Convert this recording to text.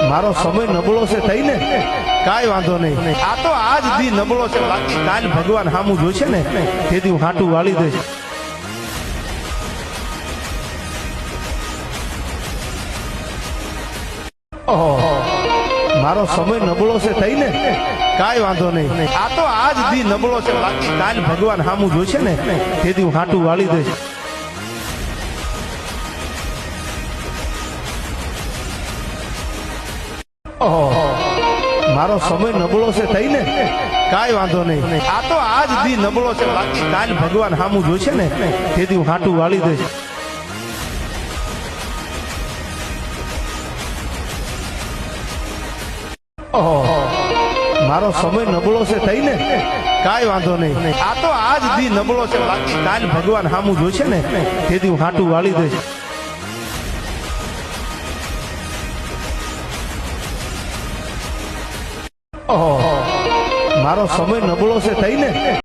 મારો સમય નબળો છે થઈ ને કાંઈ વાંધો નહીં. આ તો આજ દી નબળો છે, બાકી કાલ ભગવાન સામું જોશે ને તેથી હું હાટું વાળી દઈશ. મારો સમય નબળો છે થઈ ને કાંઈ વાંધો નહીં. આ તો આજ દી નબળો છે, બાકી કાલ ભગવાન સામું જોશે ને તેથી હું હાટું વાળી દઈશ. મારો સમય નબળો છે થઈ ને કાંઈ વાંધો નહીં. આ તો આજ દી નબળો છે, બાકી કાલ ભગવાન સામું જોશે ને તેથી હું હાટું વાળી દઈશ. મારો સમય નબળો છે થઈ ને કાંઈ વાંધો નહીં. આ તો આજ દી નબળો છે, બાકી કાલ ભગવાન સામું જોશે ને તેથી હું હાટું વાળી દઈશ. મારો સમય નબળો છે થઈ ને